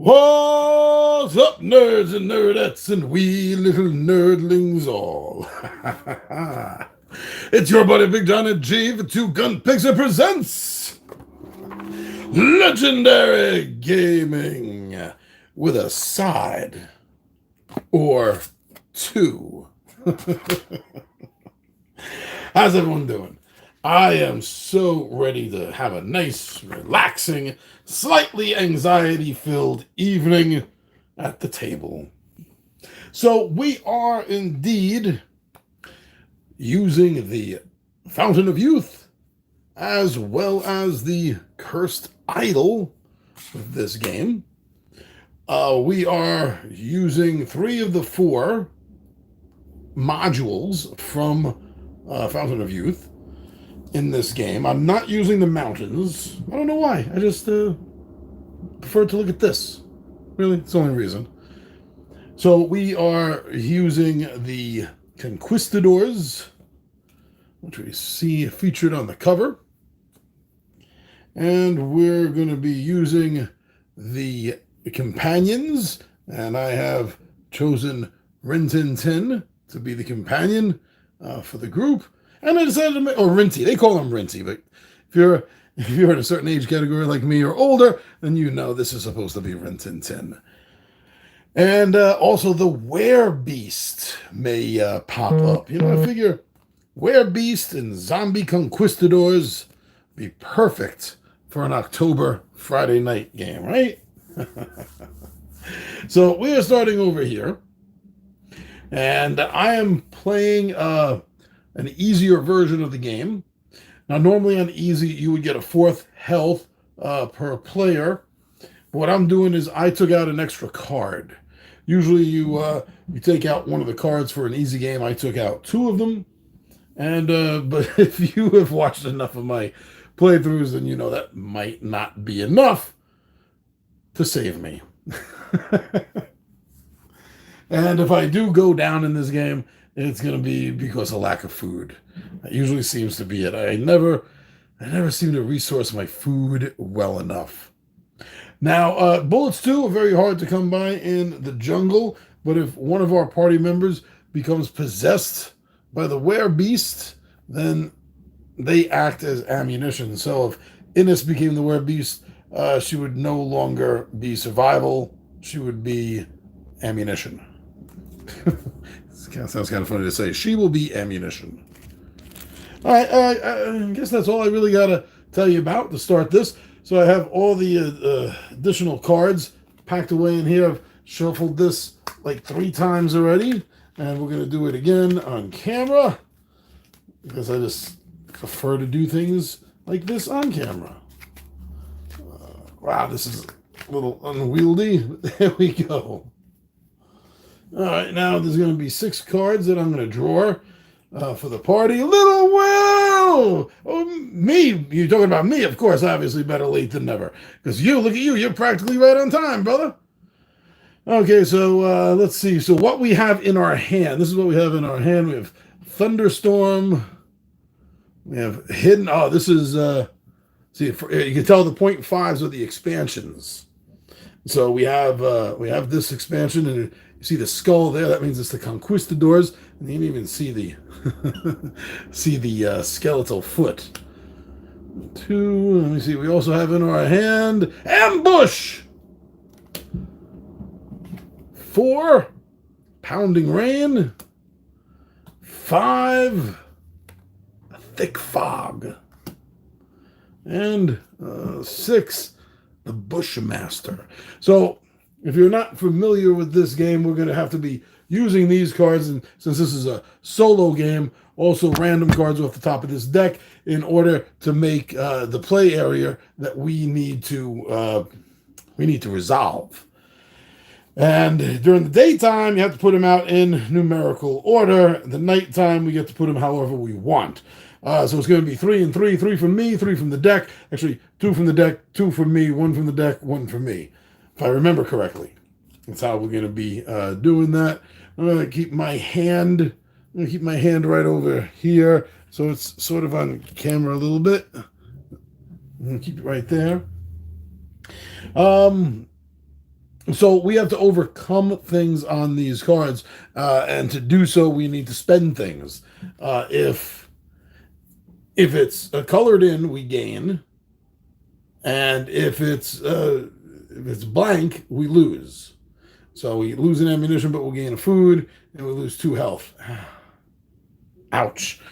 What's up, nerds and nerdettes and wee little nerdlings all? It's your buddy Big John and G for Two Gun Pixie presents Legendary Gaming with a side or two. How's everyone doing? I am so ready to have a nice, relaxing, slightly anxiety-filled evening at the table. So we are indeed using the Fountain of Youth as well as the Cursed Idol of this game. We are using 3 of the 4 modules from Fountain of Youth in this game. I'm not using the mountains. I don't know why. I just prefer to look at this. Really, it's the only reason. So we are using the Conquistadors, which we see featured on the cover. And we're going to be using the companions. And I have chosen Rin Tin Tin to be the companion for the group. And I decided to make, or Rinty, they call him Rinty, but if you're in a certain age category like me or older, then you know this is supposed to be Rin Tin Tin. And also the Werebeast may pop up. You know, I figure Werebeast and Zombie Conquistadors be perfect for an October Friday night game, right? So we are starting over here. And I am playing an easier version of the game. Now, normally on easy, you would get a 4th health per player. But what I'm doing is I took out an extra card. Usually you take out one of the cards for an easy game. I took out 2 of them. And but if you have watched enough of my playthroughs, then you know that might not be enough to save me. And if I do go down in this game, it's going to be because of lack of food. That usually seems to be it. I never seem to resource my food well enough. Now, bullets too are very hard to come by in the jungle, but if one of our party members becomes possessed by the Werebeast, then they act as ammunition. So if Innes became the Werebeast, she would no longer be survival. She would be ammunition. Sounds kind of funny to say. She will be ammunition. All right, I guess that's all I really got to tell you about to start this. So I have all the additional cards packed away in here. I've shuffled this like 3 times already, and we're going to do it again on camera because I just prefer to do things like this on camera. Wow, this is a little unwieldy. There we go. All right, now there's going to be 6 cards that I'm going to draw for the party. Little Will! Oh, me? You're talking about me, of course. Obviously, better late than never. Because look at you. You're practically right on time, brother. Okay, so let's see. So what we have in our hand. This is what we have in our hand. We have Thunderstorm. We have Hidden. Oh, this is... see, you can tell the 0.5s are the expansions. So we have this expansion, and you see the skull there. That means it's the Conquistadors, and you can even see the skeletal foot. 2. Let me see. We also have in our hand Ambush. 4. Pounding Rain. 5. A Thick Fog. And 6. The Bushmaster. So, if you're not familiar with this game, we're going to have to be using these cards, and since this is a solo game, also random cards off the top of this deck in order to make the play area that we need to resolve. And during the daytime, you have to put them out in numerical order. The nighttime, we get to put them however we want. So it's going to be 3 and 3, 3 from me, 3 from the deck. Actually, 2 from the deck, 2 from me, 1 from the deck, 1 from me. If I remember correctly. That's how we're going to be doing that. I'm going to keep my hand right over here so it's sort of on camera a little bit. I'm going to keep it right there. So we have to overcome things on these cards, and to do so, we need to spend things. If it's colored in, we gain, and if it's blank, we lose. So we lose an ammunition, but we'll gain a food, and we lose 2 health. Ouch.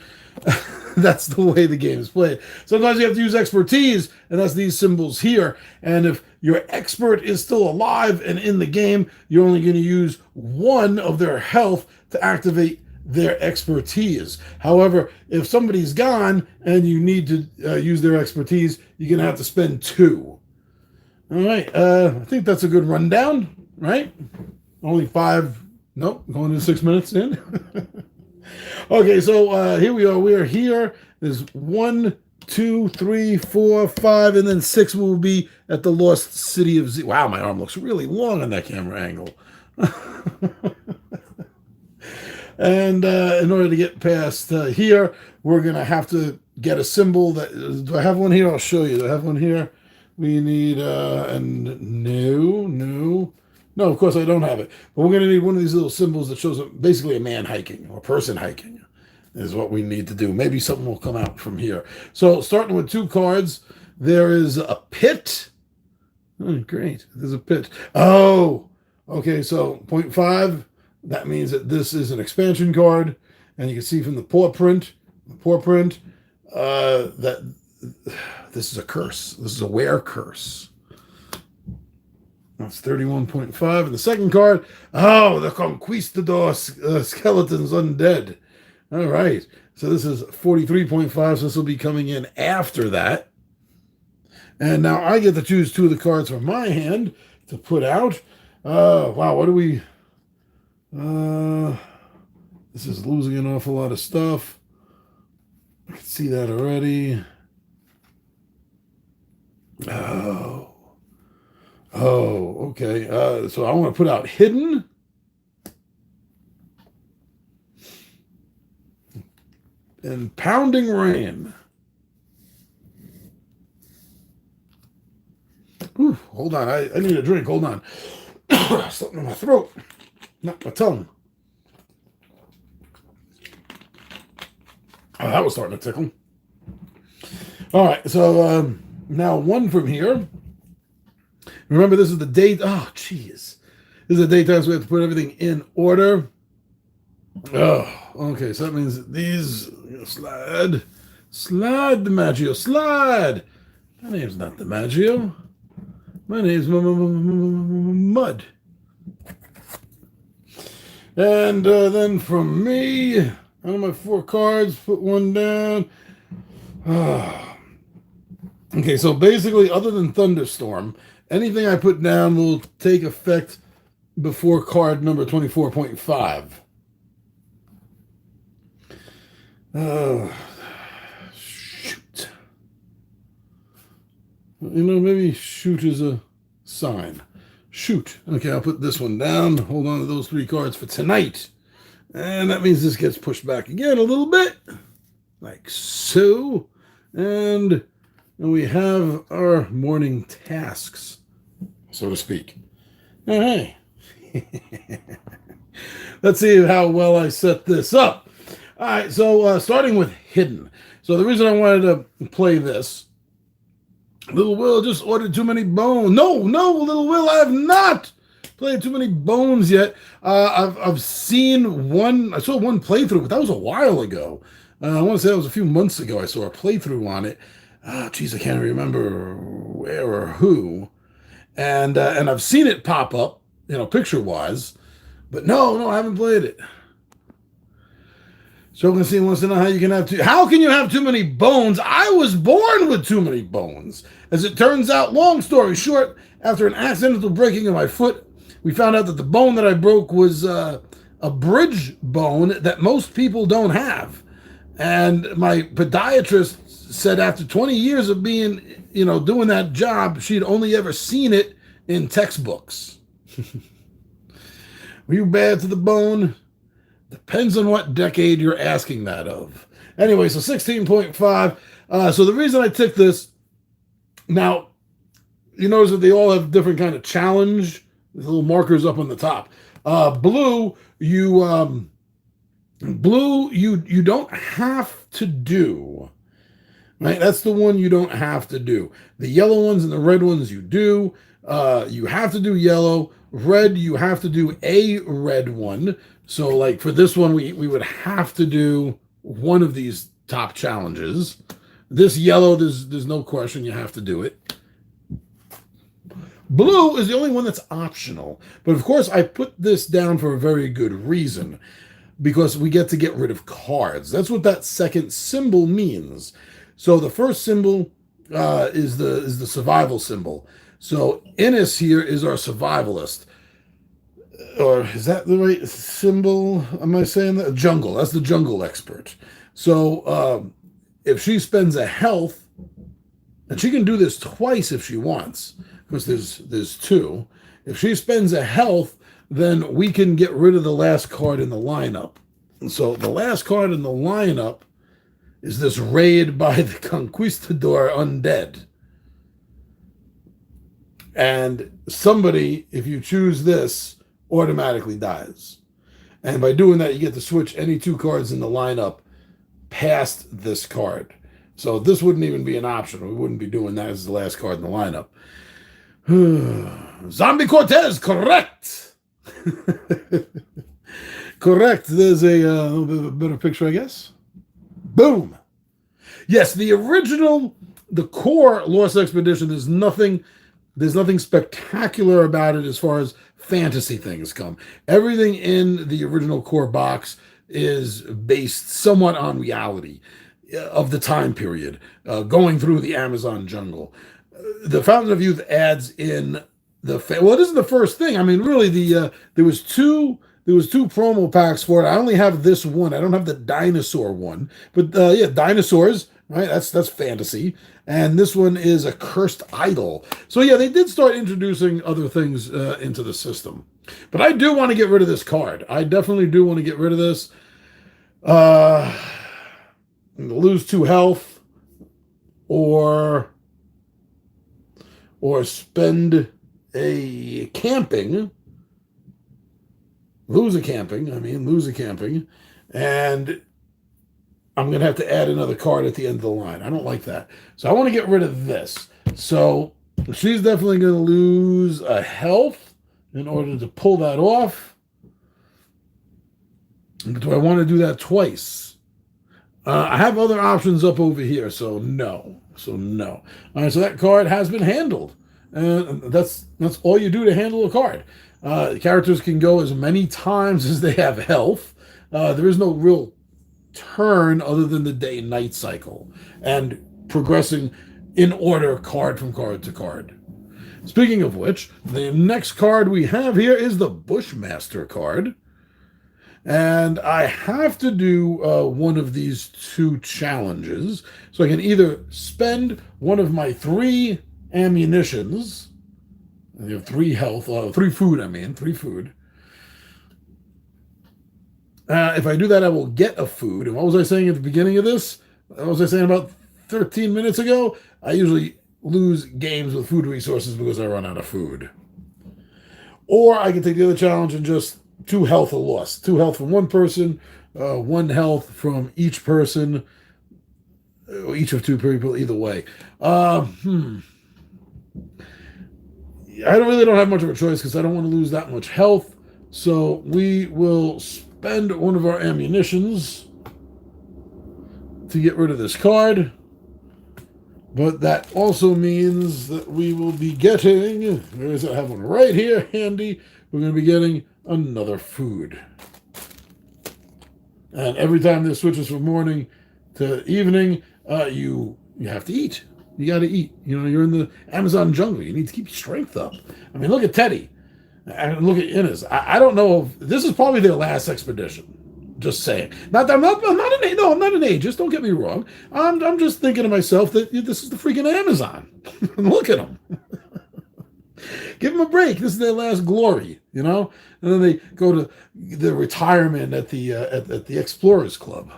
That's the way the game is played. Sometimes you have to use expertise, and that's these symbols here. And if your expert is still alive and in the game, you're only going to use 1 of their health to activate their expertise. However, if somebody's gone and you need to use their expertise, you're going to have to spend 2. All right. I think that's a good rundown, right? Only 5. Nope, going to 6 minutes in. Okay, so here we are. We are here. There's 1, 2, 3, 4, 5, and then 6 will be at the lost city of Z. Wow, my arm looks really long on that camera angle. And in order to get past here, we're going to have to get a symbol. Do I have one here? I'll show you. Do I have one here? We need, and no, of course I don't have it. But we're going to need one of these little symbols that shows basically a man hiking or a person hiking is what we need to do. Maybe something will come out from here. So starting with 2 cards, there is a pit. Oh, great. There's a pit. Oh, okay. So 0.5, that means that this is an expansion card. And you can see from the paw print, that this is a curse. This is a wear curse. That's 31.5. And the second card, the Conquistador Skeletons Undead. All right. So this is 43.5. So this will be coming in after that. And now I get to choose 2 of the cards from my hand to put out. Wow, what do we... this is losing an awful lot of stuff. I can see that already. Oh, okay. So I want to put out Hidden. And Pounding Rain. Ooh, hold on. I need a drink. Hold on. Something in my throat. Not my tongue. Oh, that was starting to tickle. All right. So now 1 from here. Remember, this is the date. Oh, jeez. This is the daytime, so we have to put everything in order. Oh, okay. So that means these slide. Slide, DiMaggio. Slide. My name's not DiMaggio. My name's Mud. And then from me, out of my 4 cards, put 1 down. Okay, so basically, other than Thunderstorm, anything I put down will take effect before card number 24.5. Shoot. Maybe shoot is a sign. Shoot. Okay, I'll put this one down. Hold on to those 3 cards for tonight. And that means this gets pushed back again a little bit. Like so. And we have our morning tasks, so to speak. Oh, hey. Let's see how well I set this up. All right, so starting with Hidden. So the reason I wanted to play this, Little Will just ordered too many bones. No, Little Will, I have not played too many bones yet. I've seen one. I saw one playthrough, but that was a while ago. I want to say that was a few months ago. I saw a playthrough on it. Geez, I can't remember where or who. And I've seen it pop up, picture-wise. But no, I haven't played it. Shogun wants to know how you can have how can you have too many bones? I was born with too many bones. As it turns out, long story short, after an accidental breaking of my foot, we found out that the bone that I broke was a bridge bone that most people don't have. And my podiatrist said after 20 years of being, doing that job, she'd only ever seen it in textbooks. Were you bad to the bone? Depends on what decade you're asking that of. Anyway, so 16.5. So the reason I took this, now, you notice that they all have different kind of challenge The little markers up on the top. Blue, you don't have to do. Right? That's the one you don't have to do. The yellow ones and the red ones you do. You have to do yellow. Red, you have to do a red one. So like for this one, we would have to do one of these top challenges. This yellow, there's no question you have to do it. Blue is the only one that's optional. But of course, I put this down for a very good reason. Because we get to get rid of cards. That's what that second symbol means. So the first symbol is the survival symbol. So Innis here is our survivalist. Or is that the right symbol? Am I saying that? Jungle. That's the jungle expert. So if she spends a health, and she can do this twice if she wants, because there's two. If she spends a health, then we can get rid of the last card in the lineup. And so the last card in the lineup is this raid by the Conquistador Undead. And somebody, if you choose this, automatically dies. And by doing that, you get to switch any two cards in the lineup past this card. So this wouldn't even be an option. We wouldn't be doing that as the last card in the lineup. Zombie Cortez, correct! Correct. There's a little bit of a better picture, I guess. Boom. Yes, the original, the core Lost Expedition, there's nothing spectacular about it as far as fantasy things come. Everything in the original core box is based somewhat on reality of the time period, going through the Amazon jungle. The Fountain of Youth adds in well, it isn't the first thing. I mean, really, there was two promo packs for it. I only have this one. I don't have the dinosaur one. But yeah, dinosaurs, right? That's fantasy. And this one is a cursed idol. So yeah, they did start introducing other things into the system. But I do want to get rid of this card. I definitely do want to get rid of this. Lose 2 health, or spend a camping. Lose a camping, and I'm going to have to add another card at the end of the line. I don't like that. So I want to get rid of this. So she's definitely going to lose a health in order to pull that off. Do I want to do that twice? I have other options up over here, so no. All right, so that card has been handled. That's all you do to handle a card. Characters can go as many times as they have health. There is no real turn other than the day and night cycle, and progressing in order card from card to card. Speaking of which, the next card we have here is the Bushmaster card. And I have to do one of these 2 challenges. So I can either spend one of my 3 ammunitions. You have 3 health, 3 food, 3 food. If I do that, I will get a food. And what was I saying at the beginning of this? What was I saying about 13 minutes ago? I usually lose games with food resources because I run out of food. Or I can take the other challenge and just 2 health are lost. 2 health from one person, 1 health from each person, each of 2 people, either way. I don't have much of a choice because I don't want to lose that much health. So we will spend one of our ammunitions to get rid of this card. But that also means that we will be getting, I have one right here handy, we're going to be getting another food. And every time this switches from morning to evening, you have to eat. You got to eat. You're in the Amazon jungle. You need to keep your strength up. Look at Teddy. And look at Inez. I don't know if this is probably their last expedition. Just saying. I'm not an ageist. Don't get me wrong. I'm just thinking to myself that this is the freaking Amazon. Look at them. Give them a break. This is their last glory, And then they go to the retirement at the Explorers Club. I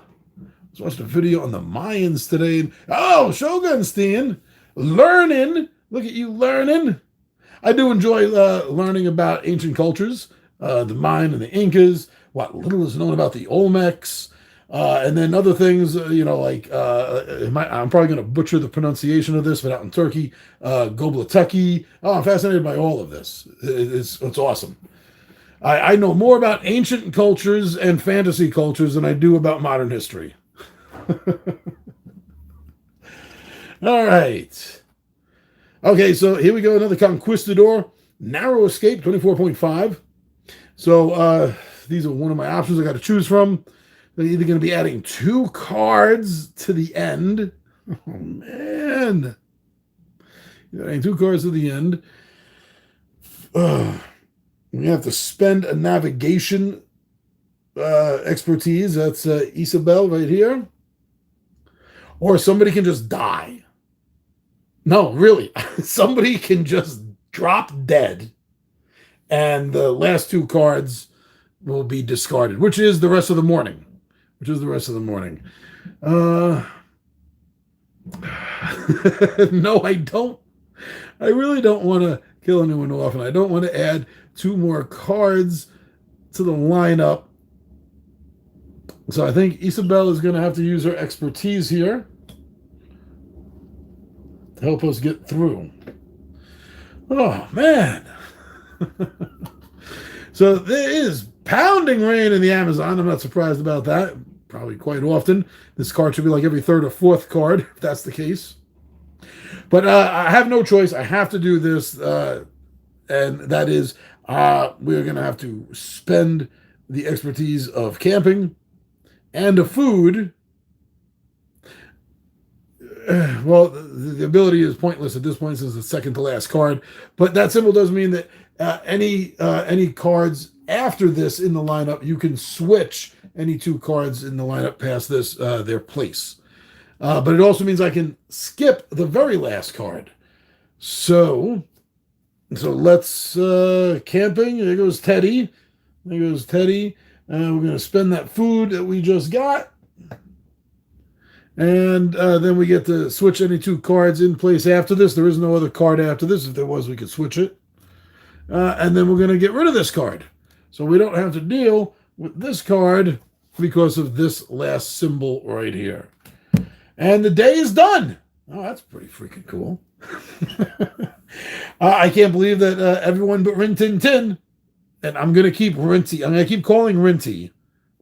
was watching a video on the Mayans today. Oh, Shogunstein, learning. Look at you learning. I do enjoy learning about ancient cultures, the Mayan and the Incas, what little is known about the Olmecs, and then other things, like I'm probably going to butcher the pronunciation of this, but out in Turkey, Gobla Tepe. Oh, I'm fascinated by all of this. It's awesome. I know more about ancient cultures and fantasy cultures than I do about modern history. All right. Okay, so here we go. Another Conquistador. Narrow Escape, 24.5. So these are one of my options I got to choose from. They're either going to be adding 2 cards to the end. Oh, man. You're adding 2 cards to the end. We have to spend a navigation expertise. That's Isabel right here. Or somebody can just die. No, really. Somebody can just drop dead. And the last 2 cards will be discarded, which is the rest of the morning. No, I don't. I really don't want to kill anyone off, and I don't want to add 2 more cards to the lineup. So I think Isabel is going to have to use her expertise here to help us get through. Oh, man. So there is pounding rain in the Amazon. I'm not surprised about that. Probably quite often. This card should be like every 3rd or 4th card, if that's the case. But I have no choice. I have to do this. And that is, we're going to have to spend the expertise of camping and of food. Well, the ability is pointless at this point since it's the second to last card. But that symbol does mean that any cards after this in the lineup, you can switch any 2 cards in the lineup past this their place. But it also means I can skip the very last card. So let's camping. There goes Teddy. We're going to spend that food that we just got. And then we get to switch any 2 cards in place after this. There is no other card after this. If there was, we could switch it. And then we're going to get rid of this card. So we don't have to deal with this card because of this last symbol right here. And the day is done. Oh, that's pretty freaking cool. I can't believe that everyone but Rin Tin Tin, and I'm going to keep Rinty. I'm going to keep calling Rinty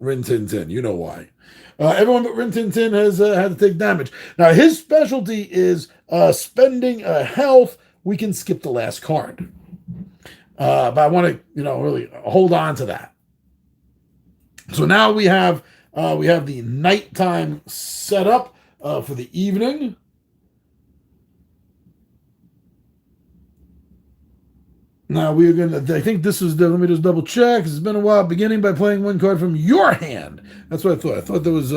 Rin Tin Tin. You know why. Everyone but Rin Tin Tin has had to take damage. Now, his specialty is spending a health. We can skip the last card. But I want to, really hold on to that. So now we have the nighttime setup for the evening. Now we are going to, I think this is, let me just double check. It's been a while. Beginning by playing 1 card from your hand. That's what I thought. I thought that was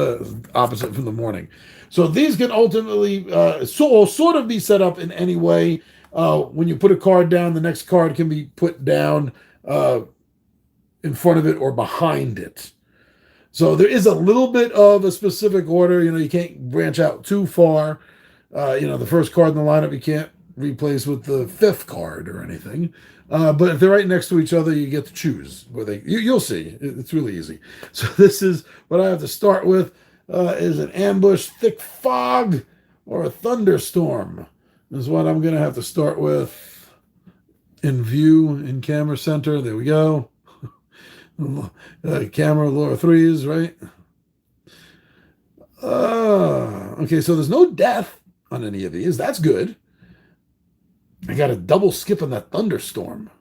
opposite from the morning. So these can ultimately sort of be set up in any way. When you put a card down, the next card can be put down in front of it or behind it. So there is a little bit of a specific order. You can't branch out too far. The first card in the lineup you can't replace with the 5th card or anything. But if they're right next to each other, you get to choose. You'll see. It's really easy. So this is what I have to start with is an ambush, thick fog, or a thunderstorm. This is what I'm going to have to start with in view, in camera center. There we go. Camera lower 3s, right? Okay, so there's no death on any of these. That's good. I got a double skip on that thunderstorm.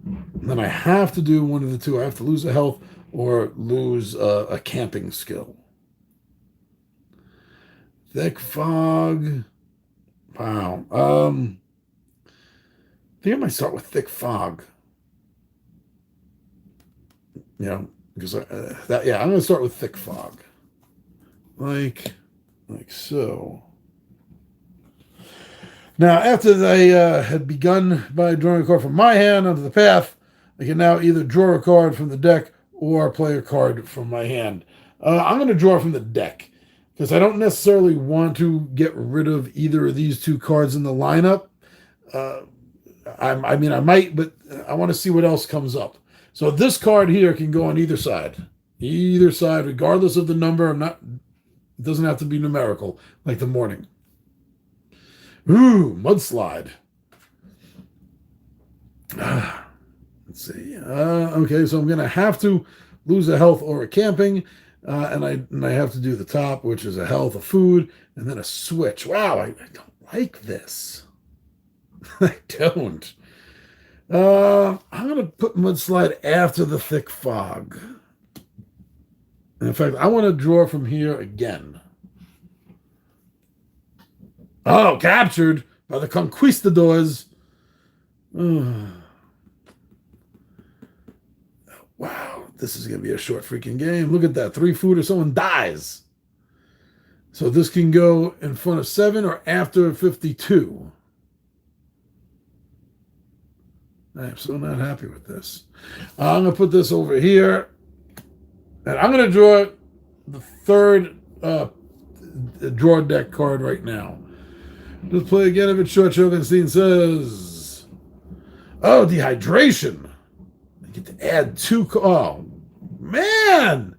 And then I have to do one of the 2. I have to lose a health or lose a camping skill. Thick fog. Wow. I think I might start with thick fog. Because I'm going to start with thick fog. Like so. Now, after they had begun by drawing a card from my hand onto the path, I can now either draw a card from the deck or play a card from my hand. I'm going to draw from the deck because I don't necessarily want to get rid of either of these 2 cards in the lineup. I mean, I might, but I want to see what else comes up. So this card here can go on either side, regardless of the number. It doesn't have to be numerical, like the morning. Ooh, mudslide. Let's see. Okay, so I'm going to have to lose a health or a camping, and I have to do the top, which is a health, a food, and then a switch. Wow, I don't like this. I don't. I'm going to put mudslide after the thick fog. In fact, I want to draw from here again. Oh, captured by the conquistadors. Wow, this is going to be a short freaking game. Look at that. 3 food or someone dies. So this can go in front of 7 or after 52. I'm so not happy with this. I'm going to put this over here. And I'm going to draw the third draw deck card right now. Let's play again if it's short. Shogunstein says, oh, dehydration. I get to add 2. Oh, man.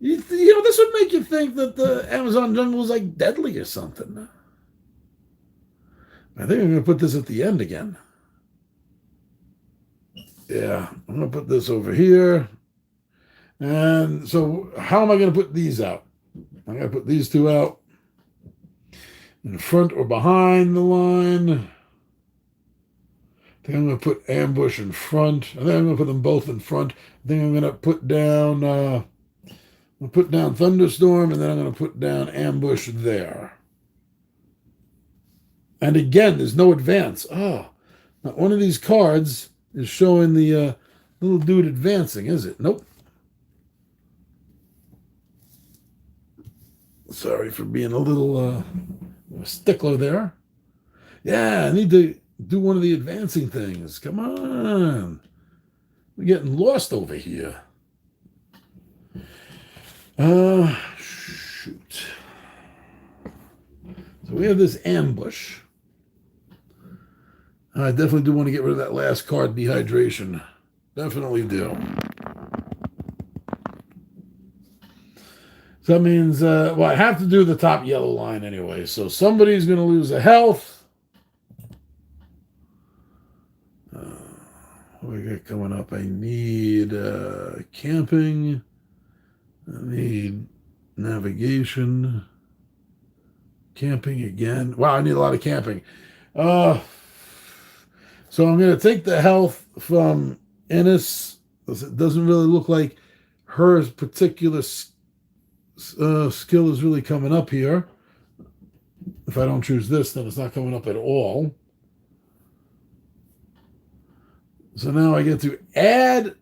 You know, this would make you think that the Amazon jungle is like deadly or something. I think I'm going to put this at the end again. Yeah, I'm going to put this over here. And so how am I going to put these out? I'm going to put these 2 out in front or behind the line. I think I'm going to put ambush in front. I think I'm going to put them both in front. I think I'm going to put down thunderstorm, and then I'm going to put down ambush there. And again, there's no advance. Oh, not one of these cards is showing the little dude advancing, is it? Nope. Sorry for being a little stickler there. Yeah, I need to do one of the advancing things. Come on. We're getting lost over here. Shoot. So we have this ambush. I definitely do want to get rid of that last card, dehydration. Definitely do. So that means, well, I have to do the top yellow line anyway. So somebody's going to lose a health. What we got coming up? I need camping. I need navigation. Camping again. Wow, I need a lot of camping. So I'm going to take the health from Ennis. It doesn't really look like her particular skill is really coming up here. If I don't choose this, then it's not coming up at all. So now I get to add.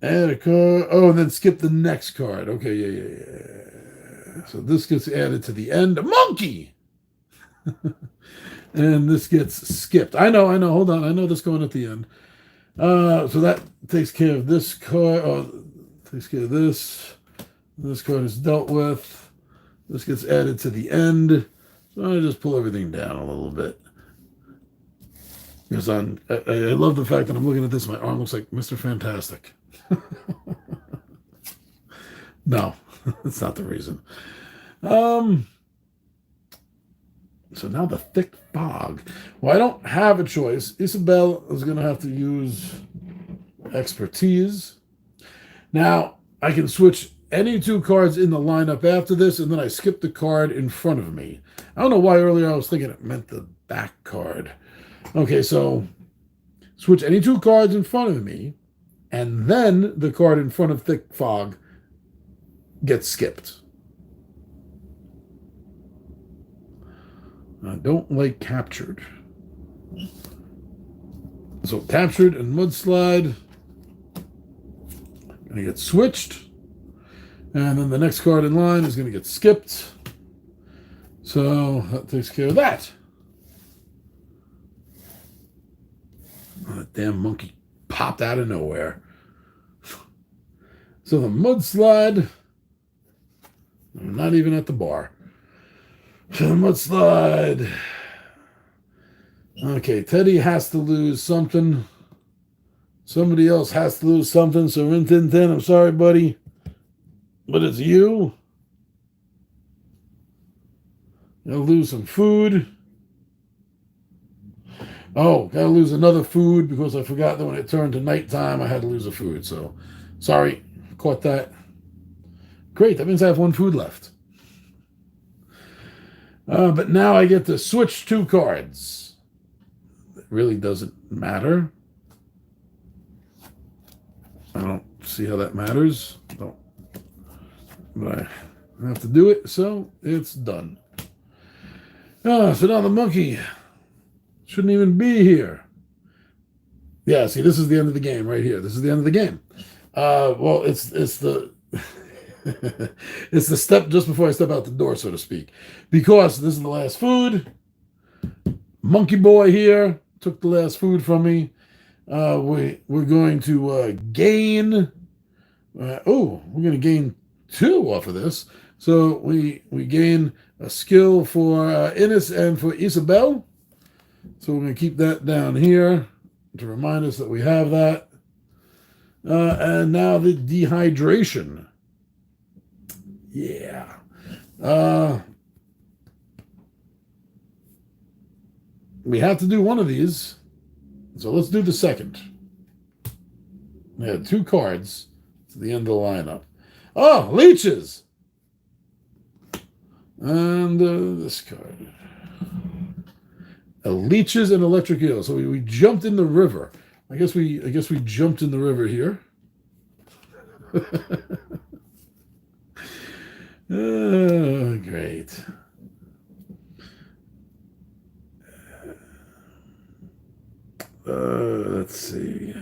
Add a card. Oh, and then skip the next card. Okay, yeah. So this gets added to the end. A monkey! And this gets skipped. I know. Hold on. I know this going at the end. So that takes care of this card. Oh, takes care of this. This card is dealt with. This gets added to the end. So I just pull everything down a little bit. Because I love the fact that I'm looking at this. My arm looks like Mr. Fantastic. No, that's not the reason. So now the thick fog. Well, I don't have a choice. Isabel is going to have to use expertise. Now, I can switch any 2 cards in the lineup after this, and then I skip the card in front of me. I don't know why earlier I was thinking it meant the back card. Okay, so switch any 2 cards in front of me, and then the card in front of thick fog gets skipped. I don't like captured. So captured and mudslide. Going to get switched. And then the next card in line is going to get skipped. So that takes care of that. Oh, that damn monkey popped out of nowhere. So the mudslide I'm not even at the bar. Mudslide. Okay, Teddy has to lose something. Somebody else has to lose something. So Rin Tin Tin, I'm sorry, buddy. But it's you. You'll lose some food. Oh, gotta lose another food because I forgot that when it turned to nighttime, I had to lose a food. So, sorry, caught that. Great, that means I have one food left. But now I get to switch 2 cards. It really doesn't matter. I don't see how that matters. No. But I have to do it, so it's done. So now the monkey shouldn't even be here. Yeah, see, this is the end of the game right here. This is the end of the game. Well, it's the it's the step just before I step out the door, so to speak, because this is the last food. Monkey boy here took the last food from me. We're going to gain. We're going to gain 2 off of this. So we gain a skill for Innes and for Isabel. So we're going to keep that down here to remind us that we have that. And now the dehydration. Yeah. We have to do one of these. So let's do the second. We had 2 cards to the end of the lineup. Oh, leeches! And this card. Leeches and electric eel. So we jumped in the river. I guess we jumped in the river here. Oh, great. Let's see.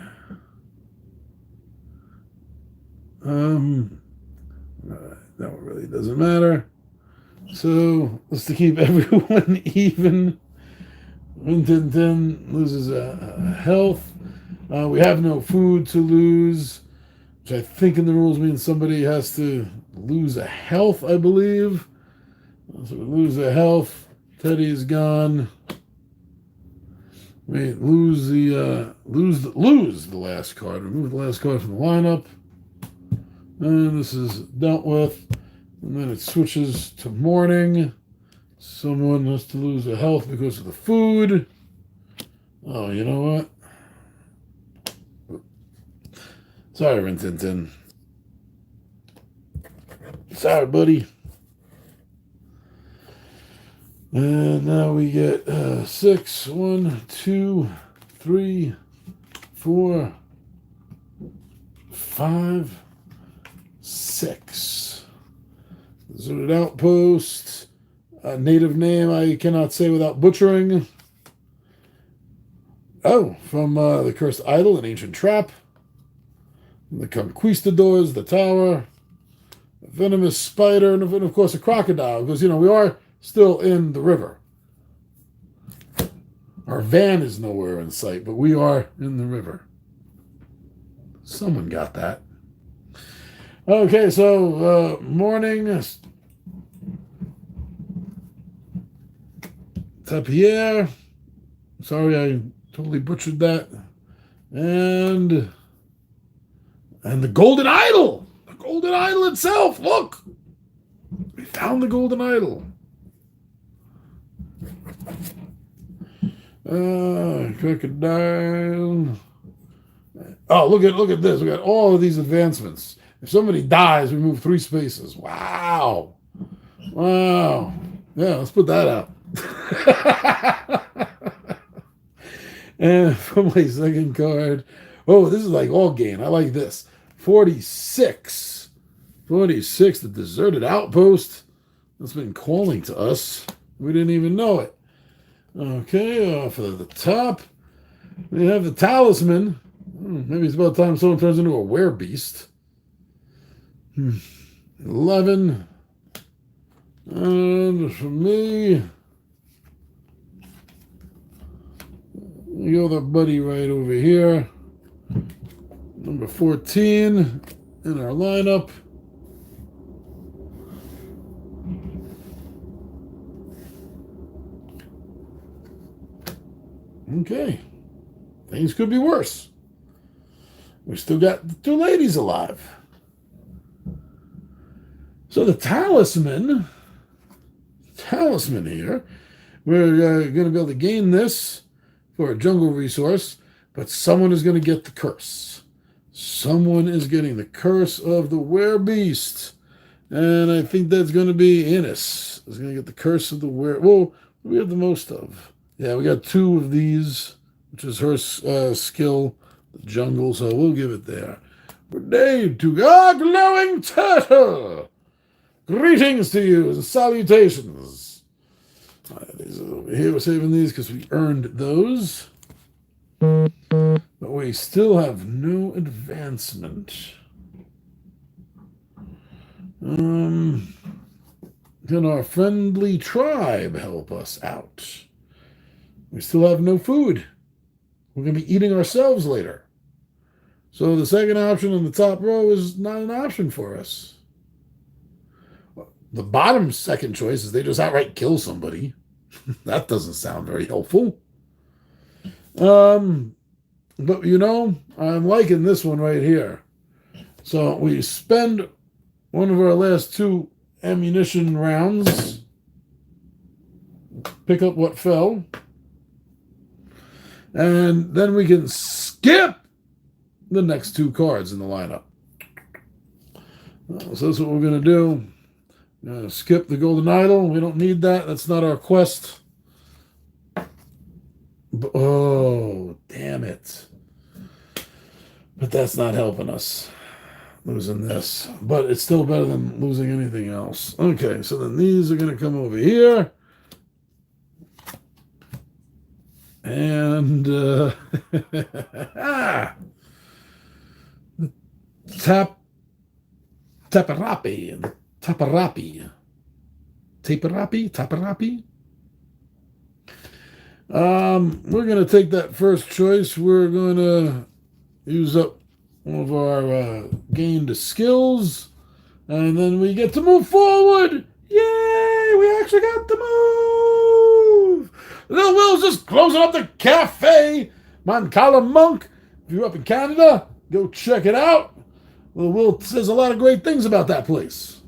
That one really doesn't matter. So let's to keep everyone even. Rin Tin Tin loses health. We have no food to lose, which I think in the rules means somebody has to lose a health, I believe. So we lose a health. Teddy is gone. We lose the last card. Remove the last card from the lineup. And this is dealt with. And then it switches to morning. Someone has to lose their health because of the food. Oh, you know what? Sorry, Rin Tin Tin. Sorry, buddy. And now we get 6, 1, 2, 3, 4, 5, 6. Deserted outpost. A native name I cannot say without butchering. Oh, from the Cursed Idol, an ancient trap. The Conquistadors, the tower. A venomous spider, and of course a crocodile, because, we are still in the river. Our van is nowhere in sight, but we are in the river. Someone got that. Okay, so morning. Tapier. Sorry, I totally butchered that. And the Golden Idol. The Golden Idol itself. Look. We found the Golden Idol. Crocodile. Oh, look at this. We got all of these advancements. If somebody dies, we move 3 spaces. Wow. Yeah, let's put that out. And for my second card, this is like all gain. I like this. 46. 46, the deserted outpost that's been calling to us. We didn't even know it. Okay, off of the top, we have the talisman. Maybe it's about time someone turns into a werebeast. 11. And for me, you got the buddy right over here. Number 14 in our lineup. Okay. Things could be worse. We still got the two ladies alive. So the talisman here, we're going to be able to gain this for a jungle resource, but someone is going to get the curse. Someone is getting the curse of the werebeast. And I think that's going to be Innes. Is going to get the curse of the were. Well, we have the most of. Yeah, we got 2 of these, which is her skill, the jungle, so we'll give it there. Grenade to our glowing turtle! Greetings to you and salutations. These are over here. We're saving these because we earned those. But we still have no advancement. Can our friendly tribe help us out? We still have no food. We're going to be eating ourselves later. So the second option in the top row is not an option for us. The bottom second choice is they just outright kill somebody. That doesn't sound very helpful. But you know, I'm liking this one right here. So we spend one of our last 2 ammunition rounds, pick up what fell, and then we can skip the next 2 cards in the lineup. So that's what we're going to do. Skip the golden idol. We don't need that. That's not our quest. Oh, damn it. But that's not helping us, losing this. But it's still better than losing anything else. Okay, so then these are going to come over here. And Taparapi. We're going to take that first choice. We're going to use up one of our gained skills, and then we get to move forward. Yay! We actually got to move. Little Will's just closing up the cafe. Moncala Monk. If you're up in Canada, go check it out. Little Will says a lot of great things about that place.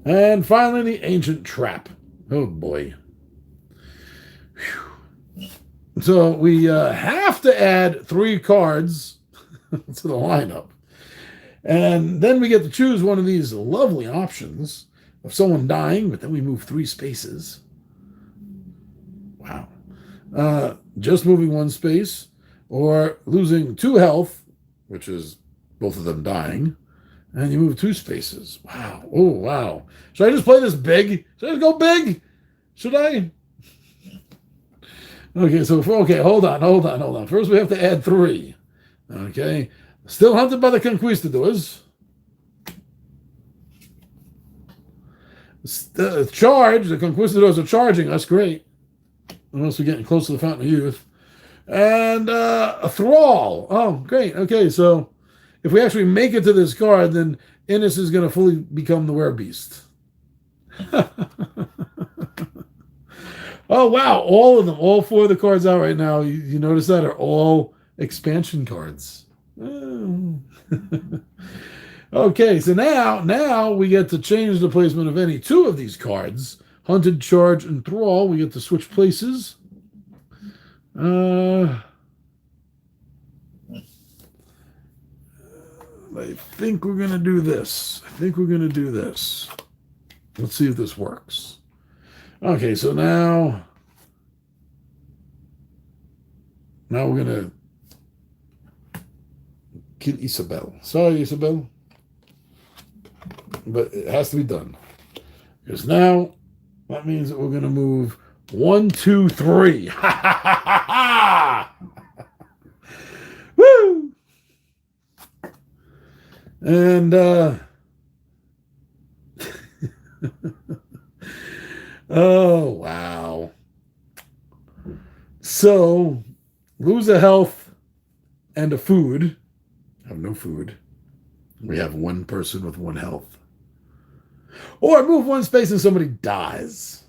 And finally, the Ancient Trap. Oh, boy. Whew. So we have to add 3 cards to the lineup. And then we get to choose one of these lovely options of someone dying, but then we move 3 spaces. Wow. Just moving 1 space, or losing 2 health, which is both of them dying, and you move 2 spaces. Wow. Oh, wow. Should I just play this big? Should I just go big? Should I? Okay, hold on. First we have to add 3. Okay. Still hunted by the conquistadors. Charge. The conquistadors are charging us. Great. Unless we're getting close to the Fountain of Youth. And a thrall. Oh, great. Okay, so if we actually make it to this card, then Innes is going to fully become the werebeast. Oh, wow. All of them, all 4 of the cards out right now, you notice that, are all expansion cards. Oh. Okay, so now we get to change the placement of any 2 of these cards. Hunted, Charge, and Thrall. We get to switch places. I think we're going to do this. Let's see if this works. Okay, so now we're going to kill Isabel. Sorry, Isabel. But it has to be done. Because now that means that we're going to move 1, 2, 3. Ha ha ha ha ha! Woo! And oh wow. So lose a health and a food. Have no food. We have 1 person with 1 health. Or move 1 space and somebody dies.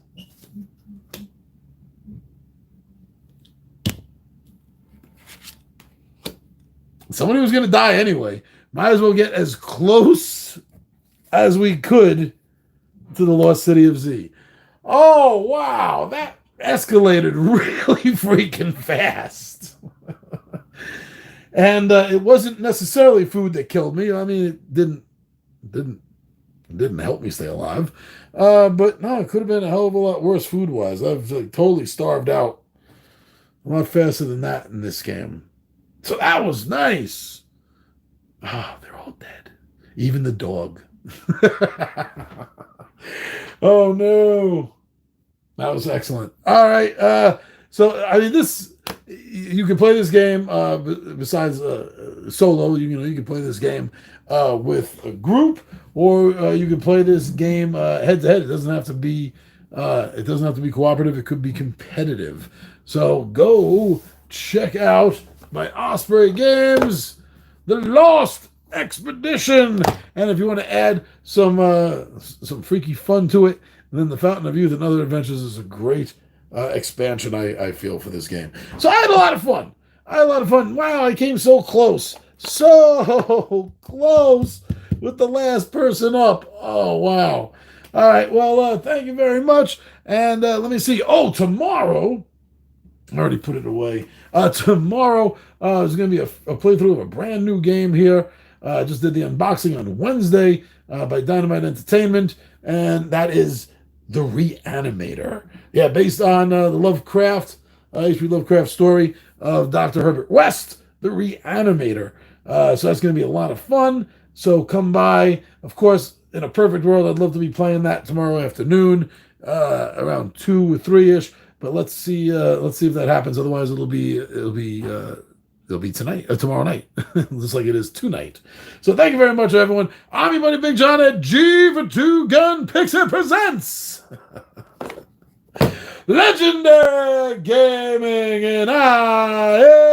somebody was going to die anyway. Might as well get as close as we could to the lost city of Z. Oh, wow. That escalated really freaking fast. And it wasn't necessarily food that killed me. I mean, it didn't help me stay alive. But no, it could have been a hell of a lot worse food-wise. I've totally starved out a lot faster than that in this game. So that was nice. Ah, they're all dead. Even the dog. Oh, no. That was excellent. All right. So, I mean, you can play this game besides solo. You can play this game with a group, or you can play this game head to head. It doesn't have to be cooperative. It could be competitive. So go check out my Osprey Games, The Lost Expedition, and if you want to add some freaky fun to it, then the Fountain of Youth and Other Adventures is a great expansion, I feel, for this game. So I had a lot of fun. Wow, I came so close with the last person up. Oh, wow. All right, well, thank you very much. And let me see. Oh, tomorrow, I already put it away. Tomorrow is going to be a playthrough of a brand new game here. I just did the unboxing on Wednesday by Dynamite Entertainment, and that is The Reanimator. Yeah, based on the Lovecraft, H.P. Lovecraft story of Dr. Herbert West, The Reanimator. So that's going to be a lot of fun. So come by. Of course, in a perfect world, I'd love to be playing that tomorrow afternoon, around 2 or 3-ish. But let's see if that happens. Otherwise, it'll be tonight, tomorrow night, just like it is tonight. So thank you very much, everyone. I'm your buddy Big John at G for Two Gun Pixie presents Legendary Gaming, and I